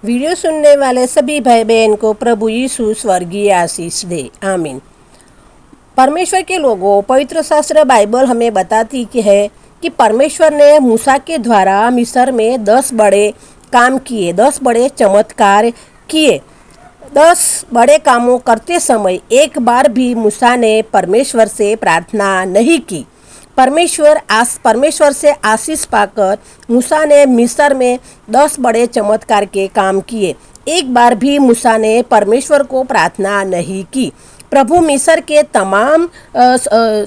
Video सुनने वाले सभी भाई बहन को प्रभु यीशु स्वर्गीय आशीष दे, आमीन। परमेश्वर के लोगों, पवित्र शास्त्र बाइबल हमें बताती है कि परमेश्वर ने मूसा के द्वारा मिस्र में 10 बड़े काम किए, 10 बड़े चमत्कार किए। 10 बड़े कामों करते समय एक बार भी मूसा ने परमेश्वर से प्रार्थना नहीं की। परमेश्वर से आशीष पाकर मूसा ने मिस्र में 10 बड़े चमत्कार के काम किए। एक बार भी मूसा ने परमेश्वर को प्रार्थना नहीं की प्रभु मिस्र के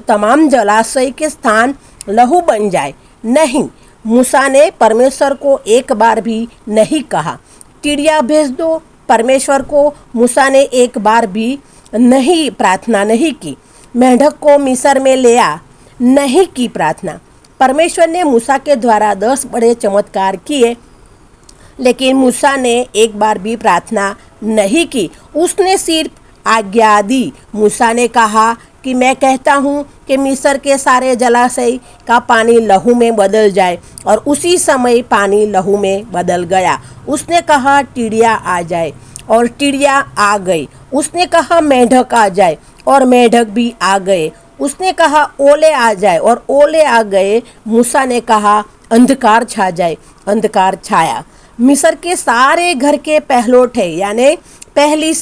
तमाम जलाशय के स्थान लहू बन जाए। नहीं, मूसा ने परमेश्वर को एक बार भी नहीं कहा चिड़िया भेज दो। परमेश्वर को मूसा ने एक बार भी नहीं प्रार्थना नहीं की। मेंढक को मिस्र में ले आ, नहीं की प्रार्थना। परमेश्वर ने मूसा के द्वारा 10 बड़े चमत्कार किए, लेकिन मूसा ने एक बार भी प्रार्थना नहीं की। उसने सिर्फ आज्ञा दी। मूसा ने कहा कि मैं कहता हूँ कि मिस्र के सारे जलाशय का पानी लहू में बदल जाए, और उसी समय पानी लहू में बदल गया। उसने कहा चिड़िया आ जाए, और चिड़िया आ गई। उसने कहा मेंढक आ जाए, और मेंढक भी आ गए। उसने कहा ओले आ जाए, और ओले आ गए। मूसा ने कहा अंधकार छा जाए, अंधकार छाया। मिस्र के सारे घर के पहलोठे यानी पहली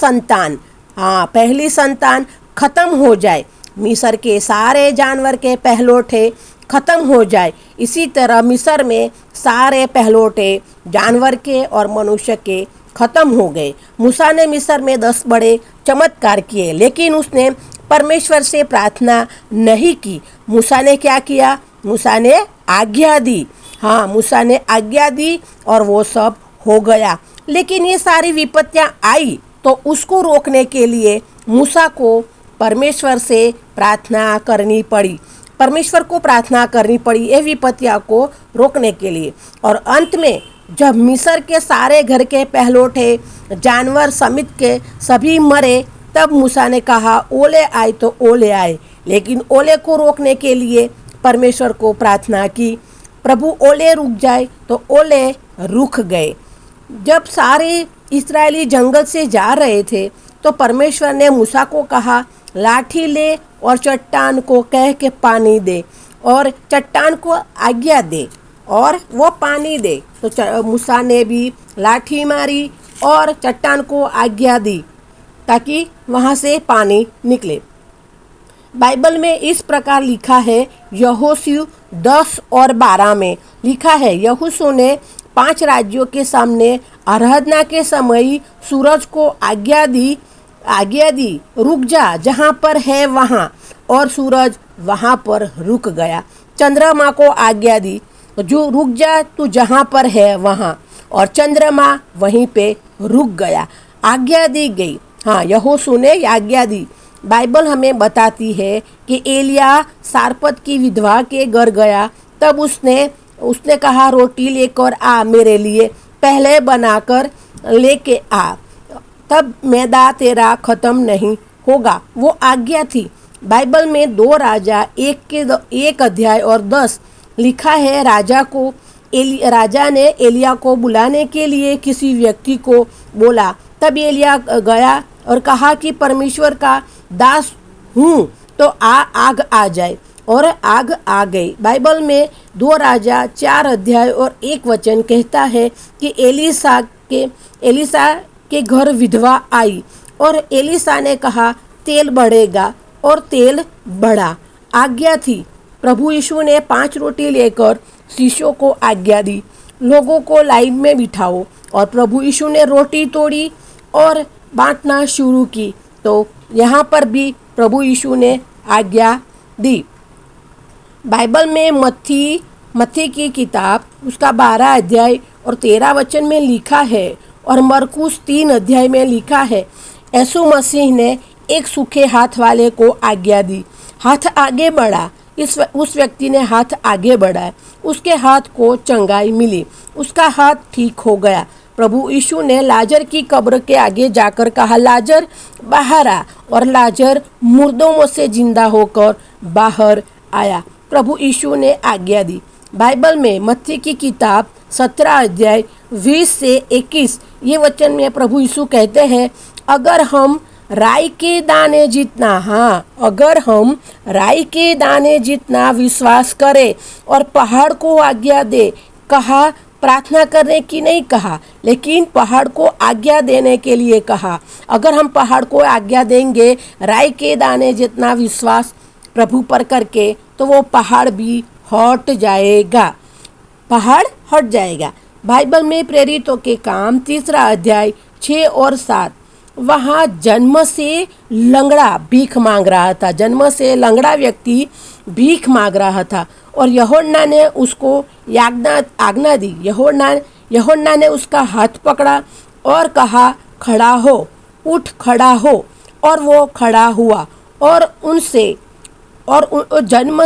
संतान खत्म हो जाए। मिस्र के सारे जानवर के पहलोठे खत्म हो जाए। इसी तरह मिस्र में सारे पहलोठे जानवर के और मनुष्य के खत्म हो गए। मूसा ने मिस्र में 10 बड़े चमत्कार किए, लेकिन उसने परमेश्वर से प्रार्थना नहीं की। मूसा ने क्या किया? मूसा ने आज्ञा दी। हाँ, मूसा ने आज्ञा दी और वो सब हो गया। लेकिन ये सारी विपत्तियां आई तो उसको रोकने के लिए मूसा को परमेश्वर से प्रार्थना करनी पड़ी। परमेश्वर को प्रार्थना करनी पड़ी ये विपत्तियां को रोकने के लिए। और अंत में जब मिस्र के सारे घर के पहलोठे जानवर समेत के सभी मरे, तब मूसा ने कहा ओले आए तो ओले आए। लेकिन ओले को रोकने के लिए परमेश्वर को प्रार्थना की। प्रभु ओले रुक जाए तो ओले रुक गए। जब सारे इस्राएली जंगल से जा रहे थे तो परमेश्वर ने मूसा को कहा लाठी ले और चट्टान को कह के पानी दे, और चट्टान को आज्ञा दे और वो पानी दे। तो मूसा ने भी लाठी मारी और चट्टान को आज्ञा दी ताकि वहाँ से पानी निकले। बाइबल में इस प्रकार लिखा है, यहोशू 10 और 12 में लिखा है, यहोशू ने 5 राज्यों के सामने आराधना के समय सूरज को आज्ञा दी रुक जा जहाँ पर है वहाँ, और सूरज वहाँ पर रुक गया। चंद्रमा को आज्ञा दी जो रुक जा तू जहाँ पर है वहाँ, और चंद्रमा वहीं पे रुक गया। आज्ञा दी गई। हाँ, यहोशू ने आज्ञा दी। बाइबल हमें बताती है कि एलिया सारपत की विधवा के घर गया, तब उसने कहा रोटी लेकर आ मेरे लिए, पहले बनाकर लेके आ, तब मैदा तेरा खत्म नहीं होगा। वो आज्ञा थी। बाइबल में 2 राजा 1 अध्याय और 10 लिखा है, राजा ने एलिया को बुलाने के लिए किसी व्यक्ति को बोला। तब एलिया गया और कहा कि परमेश्वर का दास हूँ तो आग आ जाए, और आग आ गई। बाइबल में 2 राजा 4 अध्याय और 1 वचन कहता है कि एलिसा के घर विधवा आई, और एलिसा ने कहा तेल बढ़ेगा, और तेल बढ़ा। आज्ञा थी। प्रभु यीशु ने 5 रोटी लेकर शिष्यों को आज्ञा दी, लोगों को लाइन में बिठाओ, और प्रभु यीशु ने रोटी तोड़ी और बांटना शुरू की। तो यहाँ पर भी प्रभु यीशु ने आज्ञा दी। बाइबल में मत्ती की किताब उसका 12 अध्याय और 13 वचन में लिखा है, और मरकुस 3 अध्याय में लिखा है, यीशु मसीह ने एक सूखे हाथ वाले को आज्ञा दी। हाथ आगे बढ़ा। उस व्यक्ति ने हाथ आगे बढ़ाया, उसके हाथ को चंगाई मिली, उसका हाथ ठीक हो गया। प्रभु यीशु ने लाजर की कब्र के आगे जाकर कहा लाजर बाहर आ, और लाजर मुर्दों में से जिंदा होकर बाहर आया। प्रभु यीशु ने आज्ञा दी। बाइबल में मत्ती की किताब 17 अध्याय 20 से 21 ये वचन में प्रभु यीशु कहते हैं, अगर हम राई के दाने जितना, अगर हम राई के दाने जितना विश्वास करें और पहाड़ को आज्ञा दे, कहा प्रार्थना करने की नहीं कहा, लेकिन पहाड़ को आज्ञा देने के लिए कहा। अगर हम पहाड़ को आज्ञा देंगे राई के दाने जितना विश्वास प्रभु पर करके, तो वो पहाड़ भी हट जाएगा, पहाड़ हट जाएगा। बाइबल में प्रेरितों के काम 3 अध्याय 6 और 7, वहाँ जन्म से लंगड़ा भीख मांग रहा था, जन्म से लंगड़ा व्यक्ति भीख मांग रहा था और यूहन्ना ने उसको आज्ञा दी। यूहन्ना ने उसका हाथ पकड़ा और कहा, खड़ा हो, उठ खड़ा हो, और वो खड़ा हुआ और जन्म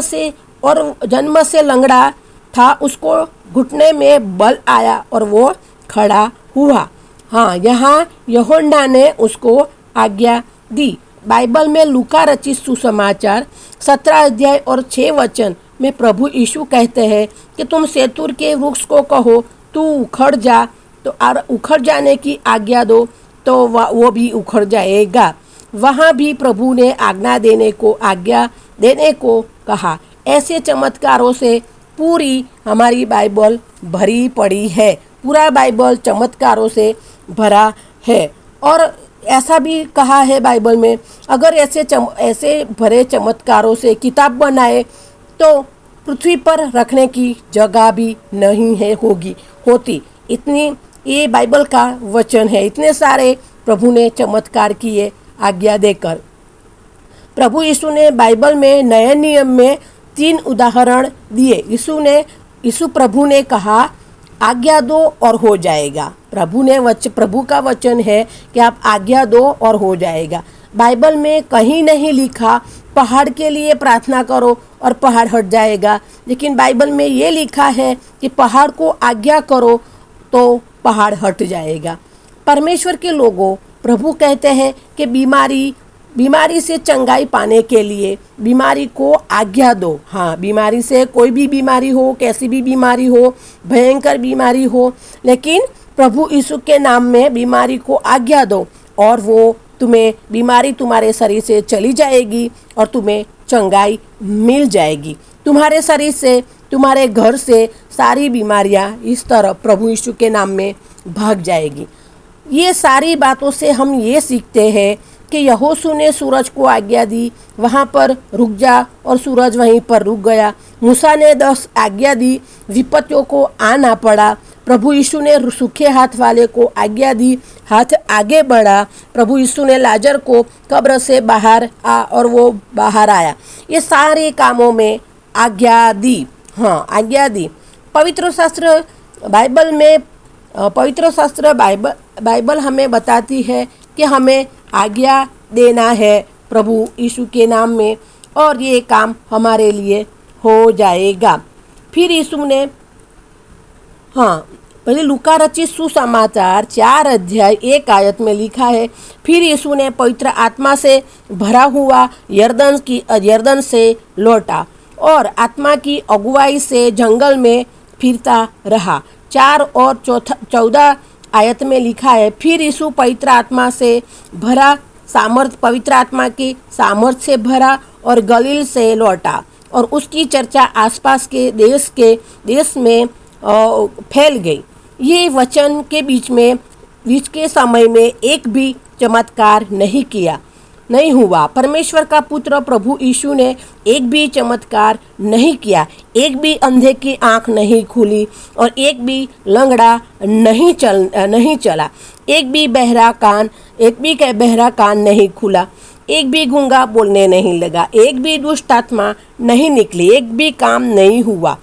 से लंगड़ा था, उसको घुटने में बल आया और वो खड़ा हुआ। यहाँ यूहन्ना ने उसको आज्ञा दी। बाइबल में लूका रचित सुसमाचार 17 अध्याय और 6 वचन में प्रभु यीशु कहते हैं कि तुम सेतूर के वृक्ष को कहो तू उखड़ जा, तो उखड़ जाने की आज्ञा दो तो वो भी उखड़ जाएगा। वहाँ भी प्रभु ने आज्ञा देने को कहा। ऐसे चमत्कारों से पूरी हमारी बाइबल भरी पड़ी है, पूरा बाइबल चमत्कारों से भरा है। और ऐसा भी कहा है बाइबल में, अगर ऐसे भरे चमत्कारों से किताब बनाए तो पृथ्वी पर रखने की जगह भी नहीं है होती। इतनी ये बाइबल का वचन है, इतने सारे प्रभु ने चमत्कार किए आज्ञा देकर। प्रभु यीशु ने बाइबल में नए नियम में 3 उदाहरण दिए। यीशु प्रभु ने कहा, आज्ञा दो और हो जाएगा। प्रभु का वचन है कि आप आज्ञा दो और हो जाएगा। बाइबल में कहीं नहीं लिखा पहाड़ के लिए प्रार्थना करो और पहाड़ हट जाएगा, लेकिन बाइबल में ये लिखा है कि पहाड़ को आज्ञा करो तो पहाड़ हट जाएगा। परमेश्वर के लोगों, प्रभु कहते हैं कि बीमारी से चंगाई पाने के लिए बीमारी को आज्ञा दो। बीमारी से कोई भी बीमारी हो, कैसी भी बीमारी हो, भयंकर बीमारी हो, लेकिन प्रभु यीशु के नाम में बीमारी को आज्ञा दो और वो बीमारी तुम्हारे शरीर से चली जाएगी और तुम्हें चंगाई मिल जाएगी। तुम्हारे शरीर से, तुम्हारे घर से सारी बीमारियां इस तरह प्रभु यीशु के नाम में भाग जाएगी। ये सारी बातों से हम ये सीखते हैं कि यहोशू ने सूरज को आज्ञा दी, वहाँ पर रुक जा, और सूरज वहीं पर रुक गया। मूसा ने 10 आज्ञा दी, विपत्तियों को आना पड़ा। प्रभु यीशु ने सूखे हाथ वाले को आज्ञा दी, हाथ आगे बढ़ा। प्रभु यीशु ने लाजर को कब्र से बाहर और वो बाहर आया। ये सारे कामों में आज्ञा दी, आज्ञा दी। पवित्र शास्त्र बाइबल हमें बताती है कि हमें आज्ञा देना है प्रभु यीशु के नाम में, और ये काम हमारे लिए हो जाएगा। फिर यीशु ने पहले लूका रचित सुसमाचार 4 अध्याय 1 आयत में लिखा है, फिर यीशु ने पवित्र आत्मा से भरा हुआ यरदन से लौटा और आत्मा की अगुवाई से जंगल में फिरता रहा। 4 और 14 आयत में लिखा है, फिर यीशु पवित्र आत्मा की सामर्थ से भरा और गलील से लौटा और उसकी चर्चा आसपास के देश में फैल गई। ये वचन के बीच के समय में एक भी चमत्कार नहीं हुआ। परमेश्वर का पुत्र प्रभु यीशु ने एक भी चमत्कार नहीं किया, एक भी अंधे की आंख नहीं खुली और एक भी लंगड़ा नहीं चला, एक भी बहरा कान नहीं खुला, एक भी गूंगा बोलने नहीं लगा, एक भी दुष्ट आत्मा नहीं निकली, एक भी काम नहीं हुआ।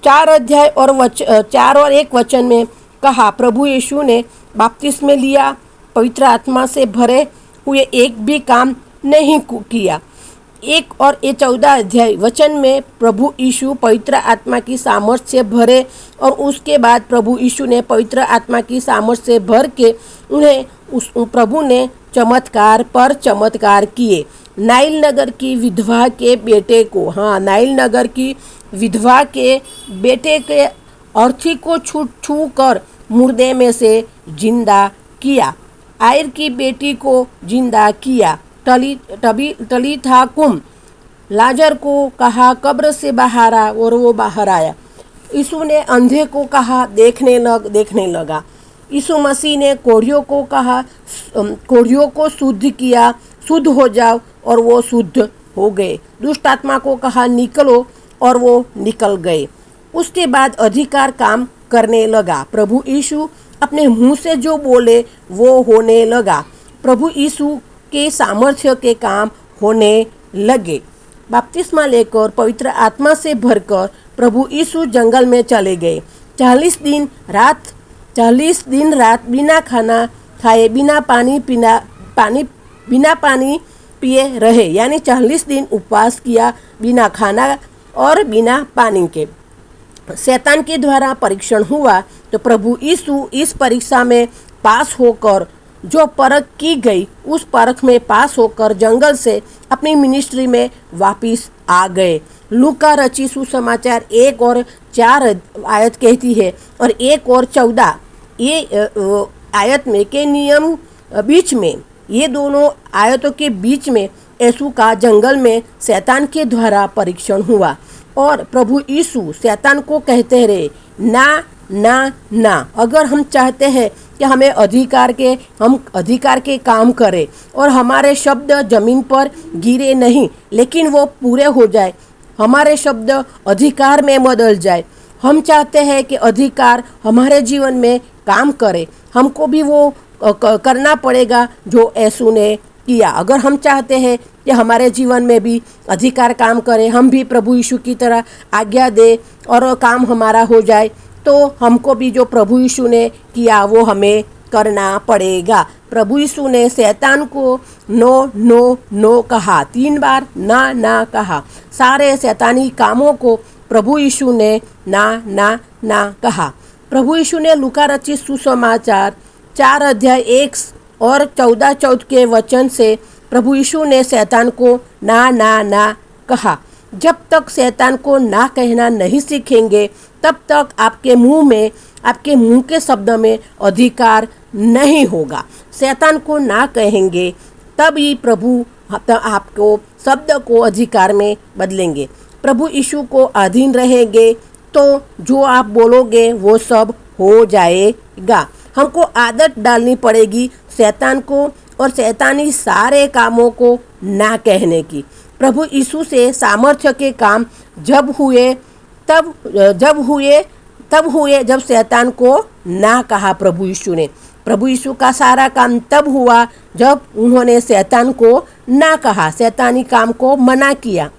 4 अध्याय और 4 और 1 वचन में कहा, प्रभु यीशु ने बपतिस्मा लिया, पवित्र आत्मा से भरे हुए एक भी काम नहीं किया। 1 और 14 अध्याय वचन में प्रभु यीशु पवित्र आत्मा की सामर्थ से भरे और उसके बाद प्रभु यीशु ने पवित्र आत्मा की सामर्थ से भर के प्रभु ने चमत्कार पर चमत्कार किए। नाइल नगर की विधवा के बेटे अर्थी को छू कर मुर्दे में से जिंदा किया। आयर की बेटी को जिंदा किया। टली था कुम। लाजर को कहा कब्र से बाहर आ, और वो बाहर आया। यीशु ने अंधे को कहा देखने लगा। यीशु मसीह ने कोढ़ियों को कहा कोढ़ियों को शुद्ध किया, शुद्ध हो जाओ, और वो शुद्ध हो गए। दुष्ट आत्मा को कहा निकलो, और वो निकल गए। उसके बाद अधिकार काम करने लगा। प्रभु यीशु अपने मुंह से जो बोले वो होने लगा। प्रभु यीशु के सामर्थ्य के काम होने लगे। बपतिस्मा लेकर पवित्र आत्मा से भरकर प्रभु यीशु जंगल में चले गए। 40 दिन रात बिना खाना खाए बिना पानी पिए रहे, यानी 40 दिन उपवास किया बिना खाना और बिना पानी के। शैतान के द्वारा परीक्षण हुआ तो प्रभु यीशु इस परीक्षा में पास होकर, जो परख की गई उस परख में पास होकर जंगल से अपनी मिनिस्ट्री में वापिस आ गए। लूका रचित सुसमाचार 1 और 4 आयत कहती है, और 1 और 14 ये आयत में के नियम बीच में, ये दोनों आयतों के बीच में यीशु का जंगल में शैतान के द्वारा परीक्षण हुआ। और प्रभु यीशु शैतान को कहते रहे ना ना ना। अगर हम चाहते हैं कि हम अधिकार के काम करें और हमारे शब्द जमीन पर गिरे नहीं, लेकिन वो पूरे हो जाए, हमारे शब्द अधिकार में बदल जाए। हम चाहते हैं कि अधिकार हमारे जीवन में काम करे, हमको भी वो करना पड़ेगा जो यीशु ने किया। अगर हम चाहते हैं कि हमारे जीवन में भी अधिकार काम करे, हम भी प्रभु यीशु की तरह आज्ञा दे और काम हमारा हो जाए, तो हमको भी जो प्रभु यीशु ने किया वो हमें करना पड़ेगा। प्रभु यीशु ने शैतान को नो नो नो कहा, 3 बार ना ना कहा। सारे शैतानी कामों को प्रभु यीशु ने ना ना ना कहा। प्रभु यीशु ने लूका रचित सुसमाचार 4 अध्याय 1 और 14 के वचन से प्रभु यीशु ने शैतान को ना ना ना कहा। जब तक शैतान को ना कहना नहीं सीखेंगे, तब तक आपके मुंह के शब्द में अधिकार नहीं होगा। शैतान को ना कहेंगे तभी प्रभु आपको शब्द को अधिकार में बदलेंगे। प्रभु यीशु को अधीन रहेंगे तो जो आप बोलोगे वो सब हो जाएगा। हमको आदत डालनी पड़ेगी शैतान को और शैतानी सारे कामों को ना कहने की। प्रभु यीशु से सामर्थ्य के काम जब हुए जब शैतान को ना कहा प्रभु यीशु ने। प्रभु यीशु का सारा काम तब हुआ जब उन्होंने शैतान को ना कहा, शैतानी काम को मना किया।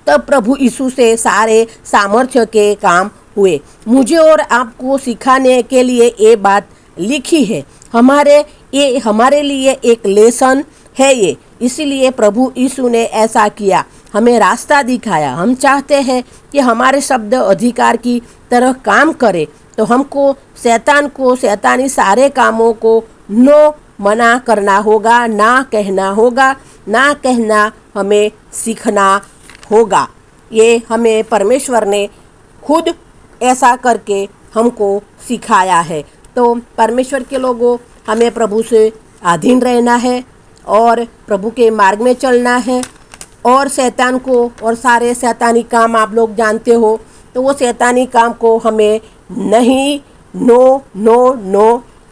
तब प्रभु यीशु से सारे सामर्थ्य के काम हुए। मुझे और आपको सिखाने के लिए ये बात लिखी है। हमारे लिए एक लेसन है ये, इसीलिए प्रभु यीशु ने ऐसा किया, हमें रास्ता दिखाया। हम चाहते हैं कि हमारे शब्द अधिकार की तरह काम करे, तो हमको शैतान को शैतानी सारे कामों को नो मना करना होगा, ना कहना हमें सीखना होगा। ये हमें परमेश्वर ने खुद ऐसा करके हमको सिखाया है। तो परमेश्वर के लोगों, हमें प्रभु से अधीन रहना है और प्रभु के मार्ग में चलना है। और शैतान को और सारे शैतानी काम आप लोग जानते हो, तो वो शैतानी काम को हमें नहीं नो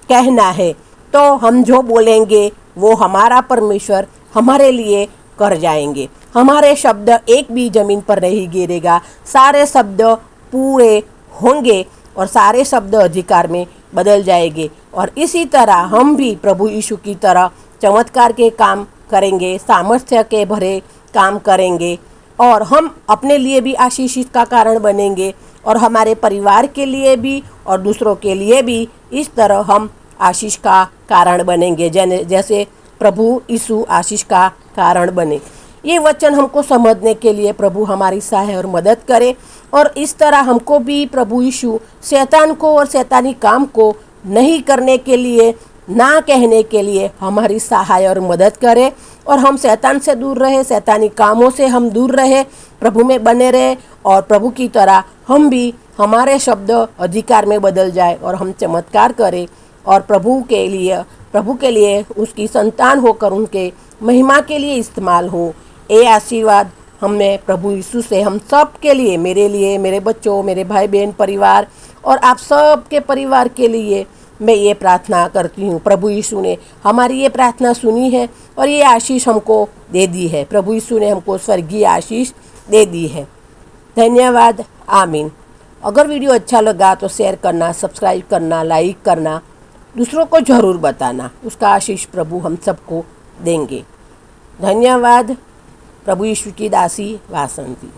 कहना है। तो हम जो बोलेंगे वो हमारा परमेश्वर हमारे लिए कर जाएंगे। हमारे शब्द एक भी जमीन पर नहीं गिरेगा, सारे शब्द पूरे होंगे और सारे शब्द अधिकार में बदल जाएंगे। और इसी तरह हम भी प्रभु यीशु की तरह चमत्कार के काम करेंगे, सामर्थ्य के भरे काम करेंगे, और हम अपने लिए भी आशीषित का कारण बनेंगे और हमारे परिवार के लिए भी और दूसरों के लिए भी इस तरह हम आशीष का कारण बनेंगे, जैसे प्रभु यीशु आशीष का कारण बने। ये वचन हमको समझने के लिए प्रभु हमारी सहाय और मदद करे, और इस तरह हमको भी प्रभु यीशु शैतान को और शैतानी काम को नहीं करने के लिए, ना कहने के लिए हमारी सहाय और मदद करे, और हम शैतान से दूर रहे, शैतानी कामों से हम दूर रहे, प्रभु में बने रहे, और प्रभु की तरह हम भी हमारे शब्द अधिकार में बदल जाए और हम चमत्कार करें और प्रभु के लिए उसकी संतान होकर उनके महिमा के लिए इस्तेमाल हो। ये आशीर्वाद हमें प्रभु यीशु से हम सब के लिए, मेरे बच्चों, मेरे भाई बहन परिवार और आप सब के परिवार के लिए मैं ये प्रार्थना करती हूँ। प्रभु यीशु ने हमारी ये प्रार्थना सुनी है और ये आशीष हमको दे दी है। प्रभु यीशु ने हमको स्वर्गीय आशीष दे दी है। धन्यवाद। आमीन। अगर वीडियो अच्छा लगा तो शेयर करना, सब्सक्राइब करना, लाइक करना, दूसरों को ज़रूर बताना। उसका आशीष प्रभु हम सबको देंगे। धन्यवाद। प्रभु यीशु की दासी वासंती।